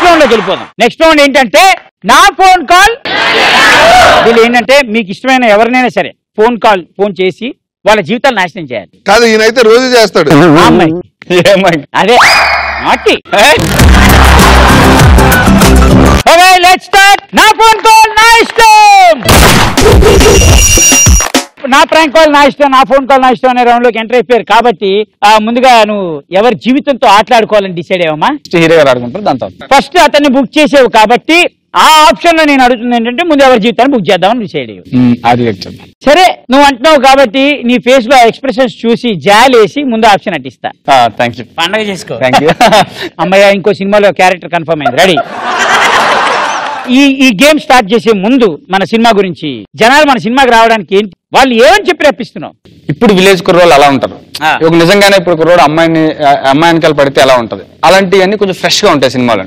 Next round లోకి వెళ్ళిపోదాం. Next round ఏంటంటే నా ఫోన్ కాల్. వీళ్ళు ఏంటంటే మీకు ఇష్టమైన ఎవరినైనా సరే ఫోన్ చేసి వాళ్ళ జీవితాలు నాశనం చేయాలి. కాదు, ఈయనైతే రోజు చేస్తాడు. అమ్మాయి అదే నాటి. Let's start. నా ఫోన్ కాల్ నా ఇష్టం, నా ప్రాంక్ కాల్ నా ఇష్టం, నా ఫోన్ కాల్ నా ఇష్టం అనే రౌండ్ లోకి ఎంటర్ అయిపోయారు. కాబట్టి ముందుగా నువ్వు ఎవరి జీవితంతో ఆటలాడుకోవాలని డిసైడ్ అయ్యావమ్మా? హీరో గారు ఆడుకుంటారు. దాంతో ఫస్ట్ అతన్ని బుక్ చేసేవు కాబట్టి ఆ ఆప్షన్ లో నేను అడుగుతుంది ఏంటంటే ముందు ఎవరి జీవితాన్ని బుక్ చేద్దామని డిసైడ్ అయ్యావు. సరే నువ్వు అంటున్నావు కాబట్టి నీ ఫేస్ లో ఎక్స్ప్రెషన్స్ చూసి జాలేసి ముందు ఆప్షన్ అట్టిస్తా. పండగ చేసుకో. అమ్మయ్య ఇంకో సినిమాలో క్యారెక్టర్ కన్ఫర్మ్ అయింది. రెడీ. ఈ గేమ్ స్టార్ట్ చేసే ముందు మన సినిమా గురించి జనాలు మన సినిమాకి రావడానికి ఏంటి వాళ్ళు ఏమని చెప్పి రప్పిస్తున్నావు? ఇప్పుడు విలేజ్ కుర్రోళ్ళు అలా ఉంటారు. నిజంగానే ఇప్పుడు కుర్రోడు అమ్మాయినికలు పడితే ఎలా ఉంటది, అలాంటివన్నీ కొంచెం ఫ్రెష్ గా ఉంటాయి సినిమాలో.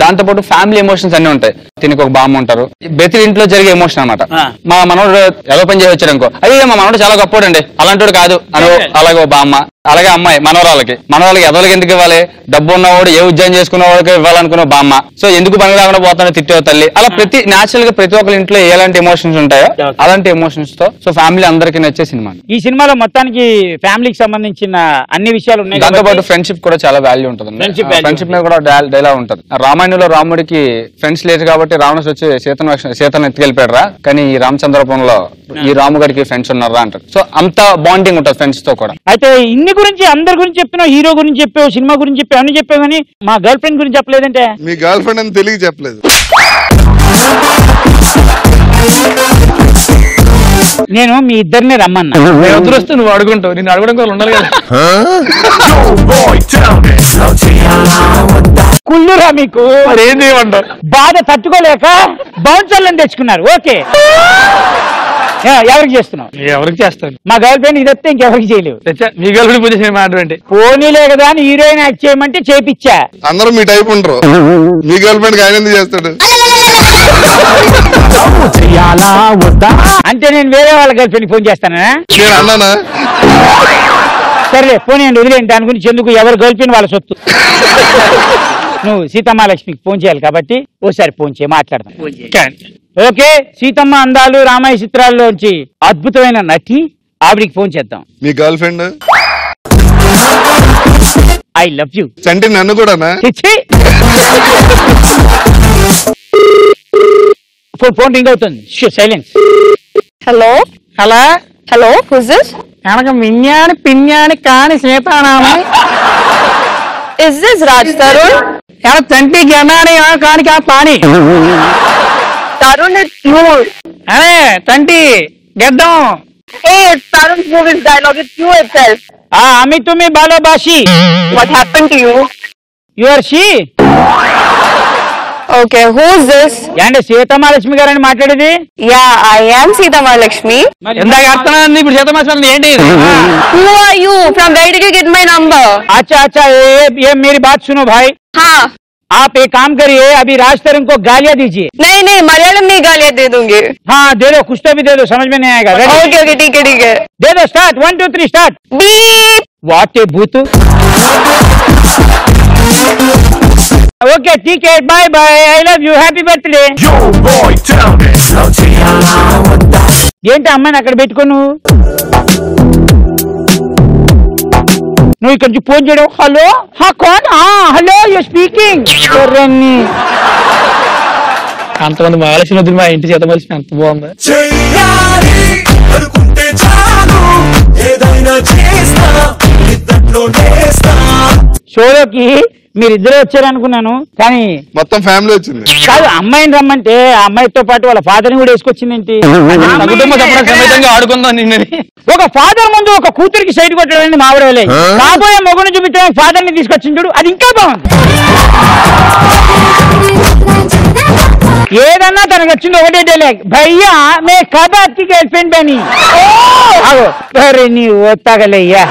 దాంతో పాటు ఫ్యామిలీ ఎమోషన్స్ అన్ని ఉంటాయి. దీనికి ఒక బామ్మ ఉంటారు, ప్రతి ఇంట్లో జరిగే ఎమోషన్ అనమాట. మా మనోడు ఏదో పని చేసి వచ్చాడు అనుకో, అయ్యే మా మనోడు చాలా గొప్పవాడు అండి, అలాంటి కాదు అని అలాగే బామ్మ. అలాగే అమ్మాయి మనవరాలకి ఎదలకి ఎందుకు ఇవ్వాలి, డబ్బు ఉన్నవాడు ఏ ఉద్యోగం చేసుకున్న వాడికి ఇవ్వాలనుకున్న బామ్మ. సో ఎందుకు పని రాకుండా పోతాడో తిట్టే తల్లి. అలా న్యాచురల్ గా ప్రతి ఒక్కరి ఇంట్లో ఎలాంటి ఎమోషన్స్ ఉంటాయో అలాంటి ఎమోషన్స్ తో సో ఫ్యామిలీ అందరికీ నచ్చే సినిమా. ఈ సినిమాలో మొత్తానికి ఫ్యామిలీకి సంబంధించిన అన్ని విషయాలు ఉన్నాయి. దాంతో పాటు ఫ్రెండ్షిప్ కూడా చాలా వాల్యూ ఉంటుంది. ఫ్రెండ్షిప్ మీద కూడా డైలాగ్ ఉంటుంది. రామాయణంలో రాముడికి ఫ్రెండ్స్ లేదు కాబట్టి రావణుడు వచ్చి సీతను ఎత్తుకెళ్ళిపోయాడు రా, కానీ ఈ రామచంద్రపురంలో ఈ రాము గారికి ఫ్రెండ్స్ ఉన్నారా అంటారు. సో అంత బాండింగ్ ఉంటుంది ఫ్రెండ్స్ తో కూడా. అయితే ఇన్ని గురించి అందరి గురించి చెప్తున్నావు, హీరో గురించి చెప్పావు, సినిమా గురించి చెప్పావు, అన్ని చెప్పావు, కానీ మా గర్ల్ ఫ్రెండ్ గురించి చెప్పలేదంటే? మీ గర్ల్ ఫ్రెండ్ అని తెలియ చెప్పలేదు. నేను మీ ఇద్దరిని రమ్మన్నా. వస్తే నువ్వు అడుగుంటావు, నేను అడగడం కూడా ఉండాలి కదా. కుళ్ళురా మీకు. ఏం చేయమంటారు? బాధ తట్టుకోలేక బౌన్సర్లను తెచ్చుకున్నారు. ఓకే, ఎవరికి చేస్తున్నావు? ఎవరికి చేస్తాను? మా గర్ల్ ఫ్రెండ్ ఇది వస్తే ఇంకెవరికి చేయలేవు. మీ గర్ల్ ఫ్రెండ్ పూజ చేయమంటే పోనీలే కదా అని హీరోయిన్ యాక్ట్ చేయమంటే చేపిచ్చా. అందరూ మీ టైప్ ఉండరు. మీ గర్ల్ ఫ్రెండ్ ఆయన ఎందుకు చేస్తాడు అంటే నేను వేరే వాళ్ళ గర్ల్ ఫ్రెండ్ ఫోన్ చేస్తానా? అన్నానా? సరే పోనీయండి, వదిలేండి. దాని గురించి ఎందుకు, ఎవరు గర్ల్ ఫ్రెండ్ వాళ్ళ సొత్తు. నువ్వు సీతమ్మాలక్ష్మికి ఫోన్ చేయాలి కాబట్టి ఓసారి ఫోన్ చేయి, మాట్లాడదాం. ఓకే, సీతమ్మ అందాలు రామాయ చిత్రాల్లోంచి అద్భుతమైన నటి ఆవిడికి ఫోన్ చేద్దాం. మీ girlfriend I love you అంటే నన్ను కూడానా? ఫోన్ రింగ్ అవుతుంది. Silence. Hello hello hello, who's this? కనుక మిన్యాని పిన్యాని కాని సీతారామని. Is this Raj Tarun? తంటి గన్నాని కాని కా పాని. Tarun, it's you. అరే తంటి గెడ్డం. Hey, it's Tarun's movie's dialogue. It's you itself. అమి తుమి బాలోబాషి. What happened to you? You are she? Okay, who's this? అంటే సీతమ్మాలక్ష్మి గారని మాట్లాడేది? Yeah, I am Sita Mahalakshmi. ఇందాక అర్థమైంది, ఇప్పుడు సీతమ్మాలక్ష్మి ఏంటి? Who are you? From where did you get my number? अच्छा अच्छा, ये मेरी बात सुनो भाई. हाँ. आप एक काम करिए, अभी राज तरुण को गालियां दीजिए. नहीं नहीं, मलयालम में गालियां दे दूंगी. हाँ दे दो, कुछ तो भी दे दो, समझ में नहीं आएगा. ओके ओके, ठीक है ठीक है. दे दो, start. 1 2 3 start. Beep. What a भूत. ओके ठीक है, bye bye, I love you, happy birthday. ఏంటి అమ్మాయిని అక్కడ పెట్టుకోను? నువ్వు ఇక్కడ నుంచి ఫోన్ చేయడం. హలో, హా కోన్? Hello, you speaking. అంతమంది మహాలక్ష్మి వద్దు, మా ఇంటి చేత మలిసి అంత బాగుంది. షోలోకి మీరిద్దరే వచ్చారనుకున్నాను, కానీ మొత్తం ఫ్యామిలీ వచ్చింది. కాదు, అమ్మాయిని రమ్మంటే ఆ అమ్మాయితో పాటు వాళ్ళ ఫాదర్ ని కూడా వేసుకొచ్చిందేంటి? ఆడుకుందాం. ఒక ఫాదర్ ముందు ఒక కూతురికి సైడ్ కొట్టడానికి మావిడలే, కాబోయే మొగుని చూపించడానికి ఫాదర్ ని తీసుకొచ్చిండు, అది ఇంకా బాగుంది. ఏదన్నా తనకు వచ్చింది ఒకటే డైలాగ్, భయ్యా మే కబ్ ఆప్కి గర్ల్ ఫ్రెండ్ అని. నీ ఓతాగలయ్యా.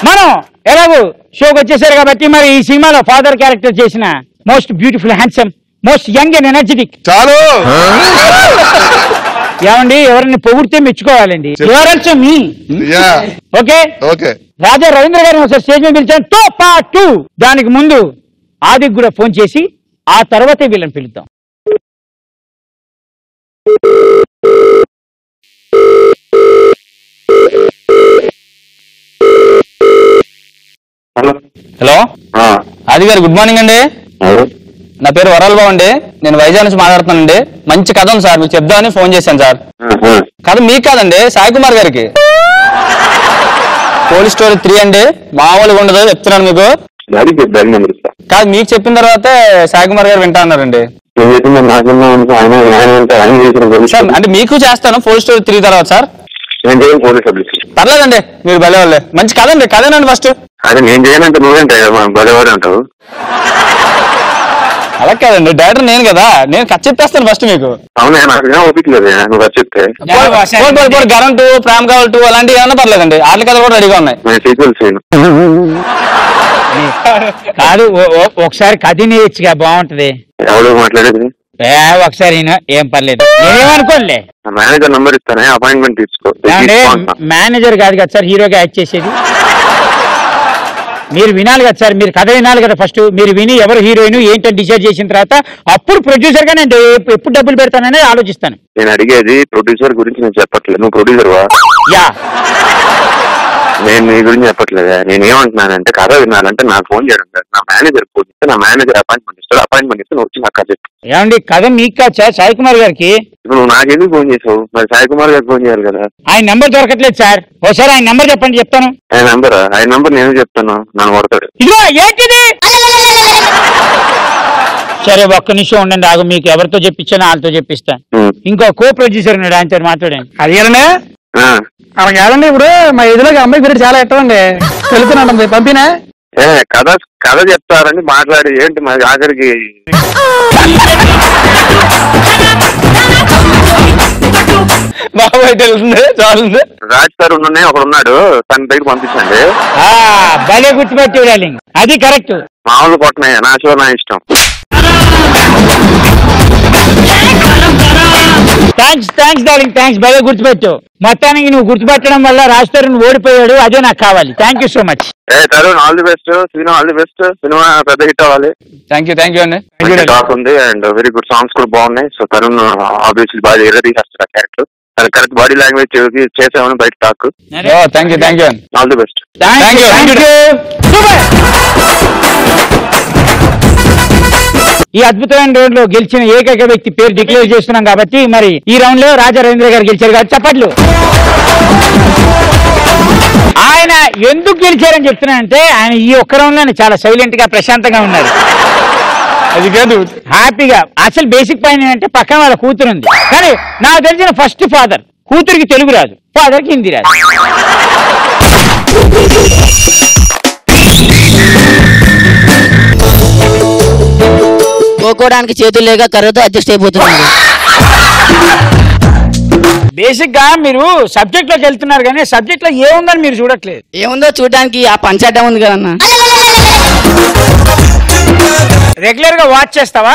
మనం ఎలాగూ షోకి వచ్చేసారు కాబట్టి మరి ఈ సినిమాలో ఫాదర్ క్యారెక్టర్ చేసిన most beautiful, handsome, most young and energetic. చాలు ఏమండి, ఎవరిని పొగిడితే మెచ్చుకోవాలండి. ఓకే ఓకే, రాజా రవీంద్ర గారిని ఒకసారి స్టేజ్ మీద పిలిచాను తో పాటు. దానికి ముందు ఆదికి కూడా ఫోన్ చేసి ఆ తర్వాతే వీళ్ళని పిలుద్దాం. హలో ఆది గారు, గుడ్ మార్నింగ్ అండి. నా పేరు వరాల్ బాబు అండి. నేను వైజాగ్ నుంచి మాట్లాడుతున్నానండి. మంచి కథ ఉంది సార్, మీకు చెప్దామని ఫోన్ చేశాను సార్. కథ మీకు కాదండి, సాయి కుమార్ గారికి. పోలీస్ స్టోరీ 3 అండి, మామూలుగా ఉండదు చెప్తున్నాను మీకు. కాదు, మీకు చెప్పిన తర్వాతే సాయి కుమార్ గారు వింటా అన్నారండి. సార్ అంటే మీకు చేస్తాను పోలీస్ స్టోరీ 3 తర్వాత సార్. పర్లేదండి, మీరు భలే వాళ్ళే. మంచి కథ అండి, కథేనండి ఫస్ట్. అదే నేను చేయనంటే నువ్వేంటే భలేవాడు అంటావు. అలా కాదండి, డైరెక్టర్ నేను కదా, నేను కథ చెప్పేస్తాను ఫస్ట్ మీకు. అవునా, నాకు ఓపిక లేదు నువ్వు కథ చెప్తే. కరెంట్ ప్రేమ కావాలి అలాంటివి ఏమన్నా పర్లేదండి, ఆటల కథలు కూడా రెడీగా ఉన్నాయి. కాదు, ఒకసారి కథ నేర్చుగా బాగుంటది. ఎవరు మాట్లాడేది? ఒకసారి ఏం పర్లేదు, నేనేమనుకోలే. మేనేజర్ నంబర్ ఇస్తానే, అపాయింట్మెంట్ తీసుకో. మేనేజర్ కాదు కదా సార్ హీరోగా యాక్ట్ చేసేది. మీరు వినాలి కదా సార్, మీరు కథ వినాలి కదా ఫస్ట్. మీరు విని ఎవరు హీరోయిన్ ఏంటని డిసైడ్ చేసిన తర్వాత అప్పుడు ప్రొడ్యూసర్ గా నేను ఎప్పుడు డబ్బులు పెడతానని ఆలోచిస్తాను. నేను అడిగేది ప్రొడ్యూసర్ గురించి నేను చెప్పట్లేదు. నువ్వు ప్రొడ్యూసర్ వా? యా. నేను నీ గురించి చెప్పట్లేదా. నేను ఏమంటున్నానంటే కథ వినాలంటే నాకు ఫోన్ చేయడం కాదు, నా మేనేజర్ ఫోన్ ఇస్తే నా మేనేజర్ అపాయింట్మెంట్ ఇస్తాడు. అపాయింట్మెంట్ ఇస్తే నువ్వు వచ్చి నాకు కథ చెప్పు. ఏమండి కథ మీకు కాదు సార్, సాయి కుమార్ గారికి. ఇప్పుడు నువ్వు నాకెందుకు ఫోన్ చేసావు? మరి సాయి కుమార్ గారికి ఫోన్ చేయాలి కదా. ఆయన నెంబర్ దొరకట్లేదు సార్, ఒకసారి ఆయన నెంబర్ చెప్పండి చెప్తాను. ఆయన నెంబర్ నేను చెప్తాను, నన్ను కొడతాడు. ఇదిగో ఏంటిది? సరే ఒక్క నిమిషం ఉండండి, ఆగు. మీకు ఎవరితో చెప్పించానో వాళ్ళతో చెప్పిస్తా. ఇంకో కో ప్రొడ్యూసర్ ఉన్నాడు, ఆయనతో మాట్లాడండి. అది ఏనండి అలా కాదండి, ఇప్పుడు మా ఎదురుగా అమ్మాయి గురించి చాలా ఎట్టండి తెలుపుతున్నాడు, పంపినా కథ కథ చెప్తారని మాట్లాడి ఏంటి మరి ఆఖరికి బాబాయ్ తెలుస్తుంది చాలు. రాజ్ సార్ ఉన్నాయి, ఒకడు ఉన్నాడు, తన దగ్గర పంపించండి. భలే గుర్తుపెట్టి, అది కరెక్ట్. మామూలు కొట్టనాయి, నా షో నా ఇష్టం. Thanks darling, thanks. భలే గుర్తుపెట్టు. మొత్తానికి నువ్వు గుర్తుపెట్టడం వల్ల రాజ్ తరుణ్ ఓడిపోయాడు, అదే నాకు కావాలి. Thank you so much. Tarun all the best. Cinema all the best. Cinema పెద్ద హిట్ అవ్వాలి. థ్యాంక్ యూ అండి. టాక్ ఉంది అండ్ వెరీ గుడ్ సాంగ్స్ కూడా బాగున్నాయి. సో తరుణ్ ఆబ్వియస్లీ బాగా ఎర్రదీసేస్తాడు ఆ క్యారెక్టర్. తన కరెక్ట్ బాడీ లాంగ్వేజ్ చేసామని బయట talk. Thank you all the best. ఈ అద్భుతమైన రౌండ్ లో గెలిచిన ఏకైక వ్యక్తి పేరు డిక్లేర్ చేస్తున్నాం కాబట్టి మరి ఈ రౌండ్ లో రాజా రవీంద్ర గారు గెలిచారు కాబట్టి చప్పట్లు. ఆయన ఎందుకు గెలిచారని చెప్తున్నానంటే ఆయన ఈ ఒక్క రౌండ్ లో చాలా సైలెంట్ గా ప్రశాంతంగా ఉన్నారు. అది కాదు, హ్యాపీగా. అసలు బేసిక్ పాయింట్ ఏంటంటే పక్కన వాళ్ళ కూతురు ఉంది, కానీ నాకు తెలిసిన ఫస్ట్ ఫాదర్ కూతురికి తెలుగు రాదు, ఫాదర్కి హిందీ రాదు. కోకోడానికి చేతులు లేక కర్రతో అడ్జస్ట్ అయిపోతున్నాడు. బేసిక్ గా మీరు సబ్జెక్ట్ లోకి వెళ్తున్నారు కానీ సబ్జెక్ట్ లో ఏముందని మీరు చూడట్లేదు. ఏముందో చూడడానికి ఆ పంచాటం ఉంది కదన్నా. రెగ్యులర్ గా వాచ్ చేస్తావా?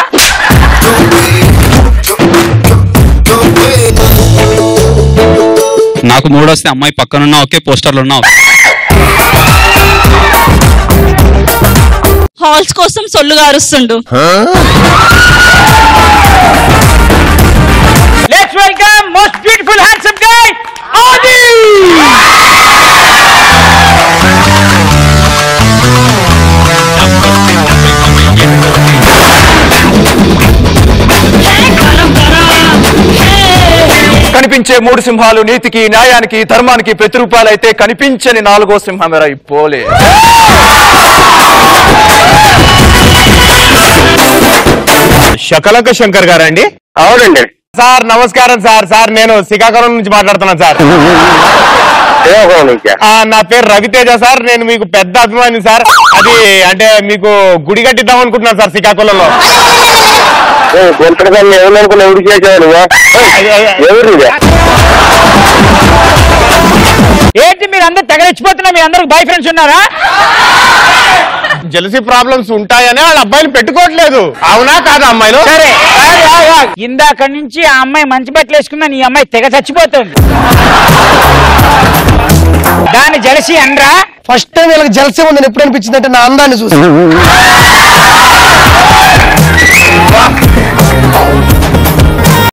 నాకు మూడొస్తే అమ్మాయి పక్కనున్నా ఒకే పోస్టర్లు ఉన్నావు. హాల్స్ కోసం సొల్లు గారుస్తుండు. Let's welcome most beautiful handsome guy Aadi. కనిపించే 3 సింహాలు నీతికి, న్యాయానికి, ధర్మానికి ప్రతిరూపాలైతే కనిపించని 4వ సింహమేరా ఈ పోలే. శకలక శంకర్ గారండి? అవునండి సార్. నమస్కారం సార్. సార్ నేను శ్రీకాకుళం నుంచి మాట్లాడుతున్నాను సార్. నా పేరు రవితేజ సార్. నేను మీకు పెద్ద అభిమాని సార్. అది అంటే మీకు గుడి కట్టిద్దాం అనుకుంటున్నాను సార్ శ్రీకాకుళంలో. ఏంటి మీరు అందరు తెగరెచ్చిపోతున్నా? మీ అందరికి బాయ్ ఫ్రెండ్స్ ఉన్నారా? జెలసీ ప్రాబ్లమ్స్ ఉంటాయని వాళ్ళ అబ్బాయిలు పెట్టుకోవట్లేదు. అవునా కాదా అమ్మాయిలు? సరే, ఇందాక నుంచి ఆ అమ్మాయి మంచి బట్టలు వేసుకున్నా, నీ అమ్మాయి తెగ చచ్చిపోతుంది. దాని జలసి అనరా? ఫస్ట్ టైం వీళ్ళకి జలసే ఉందని ఎప్పుడు అనిపించింది అంటే నా అందాన్ని చూసి.